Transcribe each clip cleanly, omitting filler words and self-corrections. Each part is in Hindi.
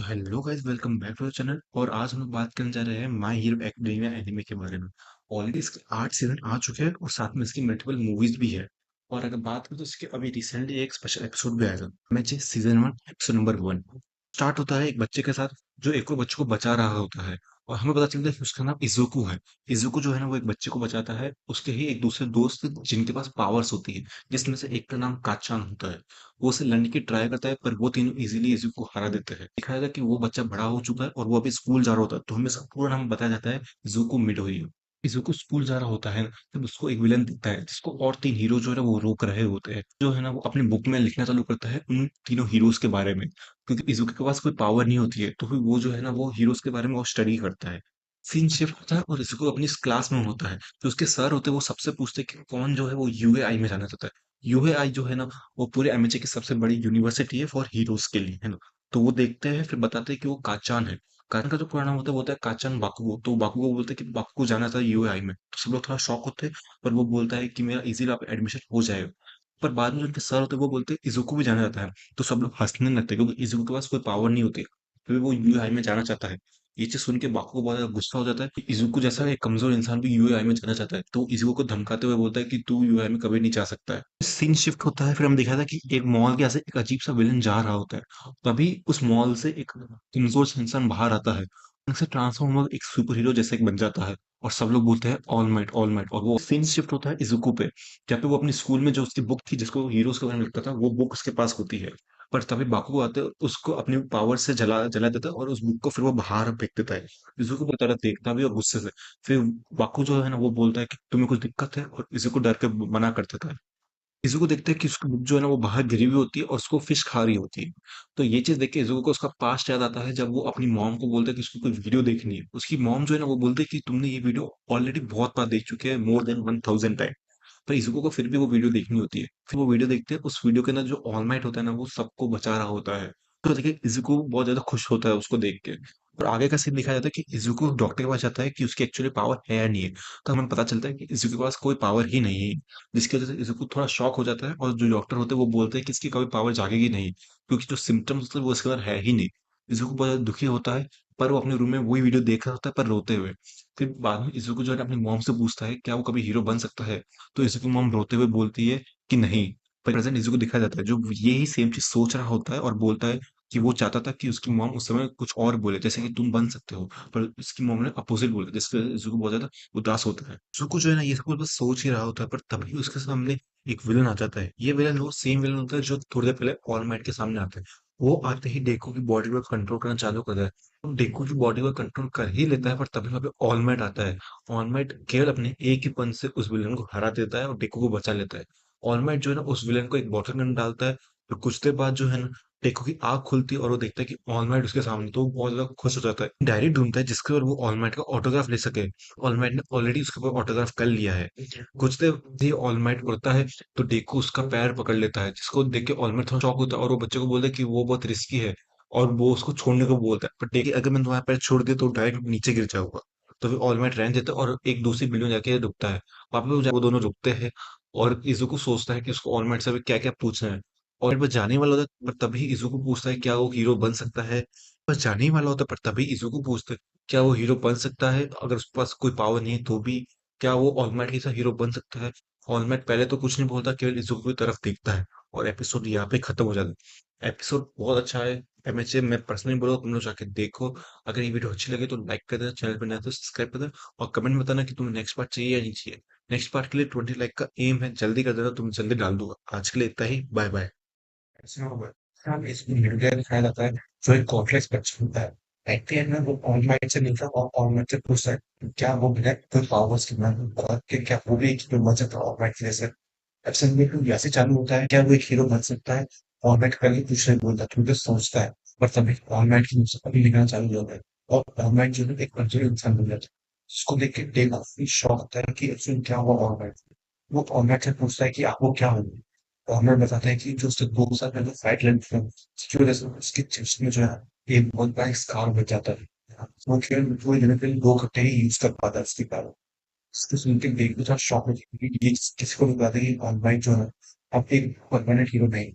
Hello guys, welcome back to the channel. और आज हम लोग बात करने जा रहे हैं माय हीरो एकेडमिया एनिमे के बारे में। ऑलरेडी इसके 8 सीजन आ चुके हैं और साथ में इसकी मल्टीपल मूवीज भी है। और अगर बात करें तो इसके अभी रिसेंटली एक स्पेशल एपिसोड भी आएगा। Match season 1 episode number 1 start होता है एक बच्चे के साथ जो एक और बच्चे को बचा रहा होता है। और हमें पता चलता है कि उसका नाम इजुको है। इजुको जो है ना वो एक बच्चे को बचाता है, उसके ही एक दूसरे दोस्त जिनके पास पावर्स होती है, जिसमें से एक का नाम काचान होता है। वो उसे लड़ने की ट्राई करता है पर वो तीनों इजीली इजुको को हरा देते हैं। दिखाया था कि वो बच्चा बड़ा हो चुका है और वो अभी स्कूल जा रहा होता है, तो हमें इसका पूरा नाम बताया जाता है इजुको मिडोरी। इजुको स्कूल जा रहा होता है तब उसको एक विलन दिखता है जिसको और तीन हीरो जो है ना वो रोक रहे होते हैं। जो है ना वो अपनी बुक में लिखना चालू करता है उन तीनों हीरोज के बारे में, क्योंकि इजुको के पास कोई पावर नहीं होती है, तो फिर वो जो है ना वो हीरोज के बारे में वो स्टडी करता है। सीन शिफ्ट होता है और इजुको अपनी इस क्लास में होता है। जो उसके सर होते हैं वो सबसे पूछते हैं कि कौन जो है वो यूएआई में जाना चाहता है। यूएआई जो है ना वो पूरे एमएचए की सबसे बड़ी यूनिवर्सिटी है फॉर हीरोज के लिए, है ना। तो वो देखते हैं, फिर बताते हैं कि वो काचान है। काचान का जो पूरा नाम होता है वो होता है काचान बाकुगो। तो बाकुगो बोलते हैं कि बाकुगो जाना था यूएआई में, तो सब लोग थोड़ा शॉक होते हैं। पर वो बोलता है कि मेरा इजीली आप एडमिशन हो जाएगा। पर बाद में जो उनके सर होते हैं वो बोलते हैं इजुको भी जाना चाहता है। तो सब लोग हंसने लगते हैं क्योंकि इजुको के पास कोई पावर नहीं होती, फिर वो यूएआई में जाना चाहता है। ये चीज सुन के बाकुगो बहुत ज्यादा गुस्सा हो जाता है कि इजुको जैसा एक कमजोर इंसान भी यूएआई में जाना चाहता है, तो इजुको को धमकाते हुए बोलता है कि तू यूएआई में कभी नहीं जा सकता है। सीन शिफ्ट होता है, फिर हम दिखाया था कि एक मॉल के ऐसे एक अजीब सा विलन जा रहा होता है। तभी उस मॉल से एक कमजोर सा इंसान बाहर आता है, उनसे ट्रांसफॉर्म होकर एक सुपर हीरो जैसे एक बन जाता है। और सब लोग बोलते हैं ऑल माइट ऑल माइट। और वो सीन शिफ्ट होता है इजुको पे, जहाँ पे वो अपनी स्कूल में जो उसकी बुक थी जिसको हीरोज के बारे में लिखता था वो बुक उसके पास होती है। पर तभी बाकुगो आते हैं, उसको अपनी पावर से जला जला देता है और उस बुक को फिर वो बाहर फेंक देता है। इजुको को तरह देखता भी और गुस्से से। फिर बाकू जो है ना वो बोलता है कि तुम्हें कुछ दिक्कत है, और इजुको डर के मना कर देता है। इज़ुको देखता है कि उसकी बुक जो है ना वो बाहर गिरी हुई होती है और उसको फिश खा रही होती है। तो ये चीज़ देख के इज़ुको को उसका पास्ट याद आता है, जब वो अपनी मॉम को बोलता है कि उसको कोई वीडियो देखनी है। उसकी मॉम जो है ना वो बोलती है कि तुमने ये वीडियो ऑलरेडी बहुत बार देख चुके हैं, मोर देन 1000 टाइम। पर इज़ुको को फिर भी वो वीडियो देखनी होती है। फिर वो वीडियो देखते हैं, उस वीडियो के अंदर जो ऑल माइट होता है ना वो सबको बचा रहा होता है। तो देखिए इज़ुको बहुत ज़्यादा खुश होता है उसको देख के। और आगे का सीन दिखाया जाता है कि इज़ुको डॉक्टर के पास जाता है कि उसकी एक्चुअली पावर है नहीं है। तो हमें पता चलता है कि इज़ुको के पास कोई पावर ही नहीं है। जिसकी वजह से इज़ुको थोड़ा शॉक हो जाता है और जो डॉक्टर होते हैं वो बोलते हैं कि इसकी कभी पावर जागेगी नहीं, क्योंकि जो सिम्पटम्स वो इसके अंदर है ही नहीं। इज़ुको बहुत ज़्यादा दुखी होता है, पर वो अपने रूम में वही वीडियो देख रहा होता है पर रोते हुए। फिर बाद में इज़ुको जो है ना अपनी मॉम से पूछता है क्या वो कभी हीरो बन सकता है? तो इज़ुको की मॉम रोते हुए बोलती है कि नहीं। पर प्रेज़ेंट इज़ुको दिखाया जाता है जो यही सेम चीज़ सोच रहा होता है और बोलता है कि वो चाहता था कि उसकी मॉम उस समय कुछ और बोले, जैसे कि तुम बन सकते हो। पर उसकी मॉम ने अपोज़िट बोला, जिससे इज़ुको बहुत ज़्यादा उदास होता है। सुको जो है ना ये सब कुछ बस सोच ही रहा होता है, पर तभी उसके सामने एक विलन आ जाता है। ये विलन वो सेम विलन होता है जो थोड़ी देर पहले ऑल माइट के सामने आता है। वो आते ही डेको की बॉडी को कंट्रोल करना चालू करता है। तो डेको की बॉडी को कंट्रोल कर ही लेता है, पर तभी वहाँ पे ऑल माइट आता है। ऑल माइट केवल अपने एक ही पंच से उस विलन को हरा देता है और डेको को बचा लेता है। ऑल माइट जो है ना उस विलन को एक बॉटल गन डालता है। तो कुछ देर बाद जो है ना टेको की आँख खुलती है और वो देखता है कि ऑल माइट उसके सामने, तो वो बहुत ज़्यादा खुश हो जाता है। डायरी ढूँढता है जिसके ऊपर वो ऑल माइट का ऑटोग्राफ ले सके। ऑल माइट ने ऑलरेडी उसके ऊपर ऑटोग्राफ कर लिया है। कुछ देर बाद ही ऑल माइट उड़ता है, तो डेको उसका पैर पकड़ लेता है, जिसको देख के ऑल माइट थोड़ा शॉक होता है और वो बच्चे को बोलता है कि वो बहुत रिस्की है और वो उसको छोड़ने को बोलता है। पर डेको अगर मैं तुम्हारा पैर छोड़ दिया तो डायरेक्ट नीचे गिर जाऊँगा। तो फिर ऑल माइट रहने देता है और एक दूसरी बिल्डिंग में जाके रुकता है। वहाँ पे वो दोनों रुकते हैं और इज़ुको सोचता है कि उसको ऑल माइट से अभी क्या-क्या पूछना है। और बस जाने ही वाला होता है, पर तभी इज़ुको पूछता है क्या वो हीरो बन सकता है? बस जाने ही वाला होता है, पर तभी इज़ुको पूछता है क्या वो हीरो बन सकता है? अगर उसके पास कोई पावर नहीं है तो भी क्या वो ऑल माइट जैसा हीरो बन सकता है? ऑल माइट पहले तो कुछ नहीं बोलता, केवल इज़ुको की तरफ देखता है और एपिसोड यहाँ पे खत्म हो जाता है। एपिसोड बहुत अच्छा है। एमएचए मैं पर्सनली बोलूँगा तुम लोग जाके देखो। अगर ये वीडियो अच्छी लगे तो लाइक कर देना, चैनल पे नया है तो सब्सक्राइब कर देना और कमेंट में बताना कि तुम्हें नेक्स्ट पार्ट चाहिए या नहीं चाहिए। नेक्स्ट पार्ट के लिए 20 लाइक का एम है, जल्दी कर देना, तुम जल्दी डाल दूंगा। आज के लिए इतना ही, बाय बाय। ऐसा हुआ है। इसमें मीडिया दिखाया जाता है जो एक कॉम्प्लेक्स बच्चा होता है। एट द एंड में वो ऑनलाइन से मिलता है और ऑनलाइन से पूछता है कि क्या वो बिना कोई पावर्स के मैं कि क्या वो भी एक हीरो बन सकता है ऑनलाइन के जैसे। एब्सेंट में फिर ऐसे चालू होता है क्या वो एक हीरो बन सकता है। ऑनलाइन पहले कुछ नहीं बोलता क्योंकि सोचता है, पर तभी ऑनलाइन की मुझसे अभी लिखना चालू हो जाता है और ऑनलाइन जो है एक कमजोर इंसान बन जाता है। जिसको देख के डेव काफी शॉक होता है कि एक्चुअली क्या हुआ ऑनलाइन। वो ऑनलाइन से पूछता है कि आपको क्या हुआ। तो हमें बताते हैं कि जो उसने 2 साल पहले फ्लाइट लैंड किया, जिसकी वजह से उसके चिप्स में जो है एक बहुत बड़ा स्कार बच जाता है। वो केवल पूरे दिन के लिए 2 घंटे ही यूज कर पाता है उसकी पावर। इसको सुन के देख के थोड़ा शॉक हो जाता है कि ये किसी को भी बताते हैं कि ऑनलाइन जो है अब एक परमानेंट हीरो नहीं,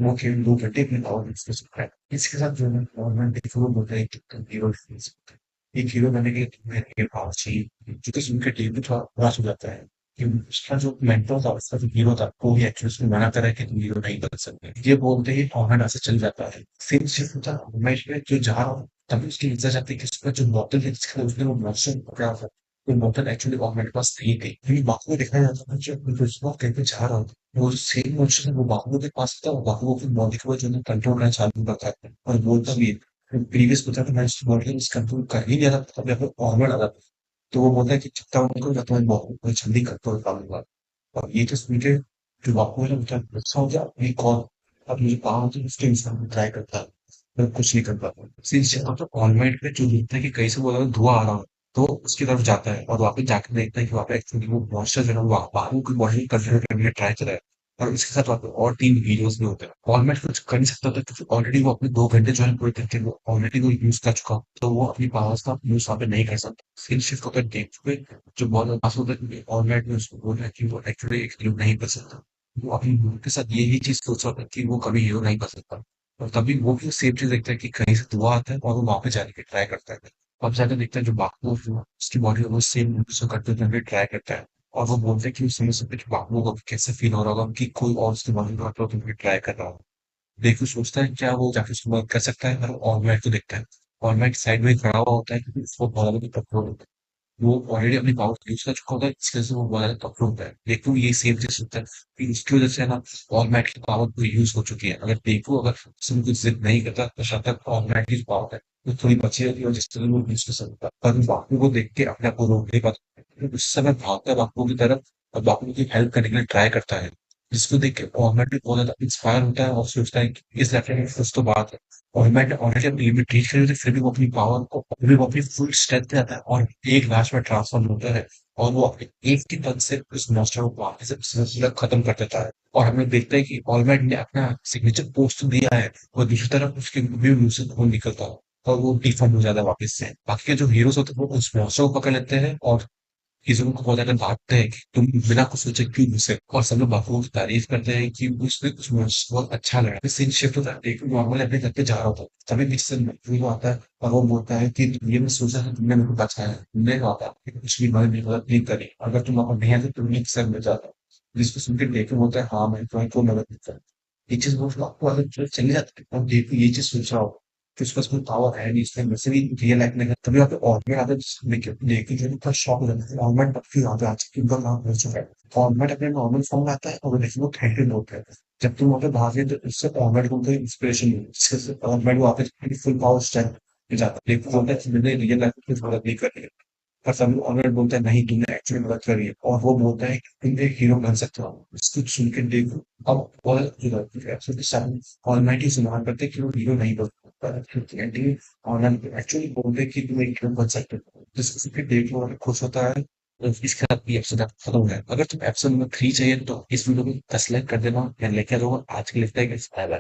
वो केवल 2 घंटे अपनी पावर यूज़ कर सकता है। इसके साथ जो है नॉर्मल देखो वो बोलता है कि तुम हीरो नहीं बन सकते। एक हीरो बनने के लिए तुम्हें ये पावर चाहिए, जो कि सुन के टीम भी थोड़ा उदास हो जाता है कि उसका जो मेंटर था, उसका जो हीरो था, वो भी एक्चुअली उसको मना कर रहा है कि तुम हीरो नहीं बन सकते। ये बोलते ही टॉम हैंक से चल जाता है। फिर शिफ्ट होता है मैच में जो जा रहा हूँ, तभी उसकी इज्जत जाती है कि उसका जो बॉटल है जिसका उसने वो मॉन्स्टर पकड़ा था, वो बॉटल एक्चुअली टॉम हैंक के पास नहीं थी। क्योंकि बाकी में दिखाया जाता है जब वो कहीं पे जा रहा होता है, वो जो सेम मॉन्स्टर है वो बाकुओं के पास था, और बाकुओं की बॉडी को जो है कंट्रोल करना चालू करता है और बोलता भी है प्रीवियस बता था मैं इसकी बॉडी को कंट्रोल कर ही नहीं रहा था, तभी अपने फॉर्मर आ रहा था। तो वो बोलता है कि जितना उनको या तुम्हारी बॉडी को जल्दी कंट्रोल कर लूंगा। और ये जो सुन के जो बाकू है ना बेचारा गुस्सा हो गया, एक और अब मुझे पावर होती है उसके इंसान को ट्राई करता है, पर कुछ नहीं कर पाता। सीन्स चलता तो ऑलमाइट पे जो देखता है कि कहीं से बहुत ज्यादा धुआं आ रहा है, तो उसकी तरफ जाता है और वहां पे जाकर देखता है कि वहां पे एक्चुअली वो मॉन्स्टर जो है ना वो बाकू की बॉडी कंट्रोल करने के ट्राई कर रहा है। और उसके साथ वहाँ पे और 3 हीरोज़ भी होते हैं। ऑलराइट कुछ कर नहीं सकता था क्योंकि ऑलरेडी वो अपने 2 घंटे जो है पूरे करके वो ऑलरेडी वो यूज़ कर चुका। तो वो अपनी पावर्स का यूज़ वहाँ पे नहीं कर सकता। स्किल शिफ्ट होकर गेम पे जो बहुत ज़्यादा पास होता है क्योंकि ऑलराइट ने उसको बोला है कि वो एक्चुअली एक हीरो नहीं बन सकता। वो अपनी मूवी के साथ यही चीज़ सोच रहा था कि वो कभी हीरो नहीं बन सकता। और तभी वो भी सेम चीज़ देखता है कि कहीं से धुआँ आता है और वो वहाँ पे जाने की ट्राई करता है। अब जाकर देखता है जो बाकी उसकी बॉडी है वो सेम मूवी करते हुए ट्राई करता है। और वो बोलते हैं कि उस समय से कुछ बाबुओं को कैसे फील हो रहा होगा कि कोई और उसके बारे में मतलब तुम्हें ट्राई कर रहा हो। देखो सोचता है क्या वो जाके उसको मदद कर सकता है, पर ऑलराइट को देखता है। ऑलराइट साइड में खड़ा हुआ होता है क्योंकि उसको बहुत ज्यादा कठोर होता है। वो ऑलरेडी अपनी पावर यूज कर चुका होता है जिसकी वजह से वो बहुत ज्यादा कठोर होता है। देखो ये सेम चीज होता है कि उसकी वजह से है ना ऑलराइट की पावर पूरी यूज हो चुकी है। अगर देखो अगर उसमें कुछ जिद नहीं करता तो शायद तक ऑलराइट की पावर है वो थोड़ी बची रहती है और जिससे वो यूज कर सकता है। पर बाकी को देख के अपने आप को रोक नहीं पाता, उस समय भागता है बापू की तरफ और बापू की हेल्प करने के लिए ट्राई करता है, जिसको देख के मोहम्मद भी बहुत ज़्यादा इंस्पायर होता है और सोचता है कि इस लड़के में कुछ तो बात है। और मैं ऑलरेडी अपनी लिमिट रीच करी थी, फिर भी वो अपनी पावर को फिर भी वो अपनी फुल स्ट्रेंथ पे आता है और एक मैच में ट्रांसफॉर्म होता है और वो अपने एक ही पल से उस मॉन्स्टर को वापस से सिलसिला खत्म कर देता है। और हमें देखते हैं कि ऑलराइट ने अपना सिग्नेचर पोस्ट तो दिया है और दूसरी तरफ उसके भी मुंह से खून निकलता है और वो डिफॉर्म हो जाता है वापस से। बाकी के जो हीरोज होते हैं वो उस मॉन्स्टर को पकड़ लेते हैं और किसी को बहुत ज्यादा डांटते हैं कि तुम बिना कुछ सोचे क्यों घुसे, और सब लोग बापू की तारीफ करते हैं कि उसने कुछ बहुत अच्छा लगा। फिर सीन शिफ्ट होता है, एक नॉर्मल अपने घर पे जा रहा होता है तभी बीच से वो आता है और वो बोलता है कि ये मैं सोचा था तुमने मेरे को बचाया है, तुमने कहा था कि कुछ भी मदद नहीं करी, अगर तुम वहां नहीं आते तुम एक सर में जाता। जिसको सुन के देखो बोलता है हाँ मैं तुम्हें को मदद नहीं कर। ये चीज वो आपको अगर चली जाती है और देखो ये चीज सोच रहा हो कि उसके पास कोई पावर है नहीं, इसने वैसे भी रियल लाइफ में तभी वहाँ पे ऑर्बिट आता है देख देख के जो इतना शॉक हो जाता है ऑर्बिट तब फिर वहाँ पे आ चुकी उनका नाम हो चुका है। ऑर्बिट अपने नॉर्मल फॉर्म में आता है और वो देखिए वो थ्रेटेड होता है। जब तुम वहाँ पे भागे तो उससे ऑर्बिट को इंस्पिरेशन मिली जिससे ऑर्बिट वहाँ पे फुल पावर स्ट्रेंथ पे जाता है, लेकिन बोलता है कि मैंने रियल लाइफ में कुछ मदद नहीं करी। पर सब लोग ऑलराइट बोलता है नहीं तुमने एक्चुअली मदद करी है और वो बोलता है कि तुम एक हीरो बन सकते हो। इसको सुन के देखो अब बहुत जो एब्सोल्युटली सब ऑलराइट ही सुना करते हैं कि वो हीरो नहीं बन पर एंडिंग ऑलराइट एक्चुअली बोलते हैं कि तुम एक हीरो बन सकते हो, जिसको सुन के देख लो और खुश होता है। तो इसके साथ ये एपिसोड खत्म हो गया। अगर तुम एपिसोड नंबर 3 चाहिए तो इस वीडियो को 10 लाइक कर देना, मैं लेके आ जाऊंगा। आज के लिए इतना ही guys, बाय बाय।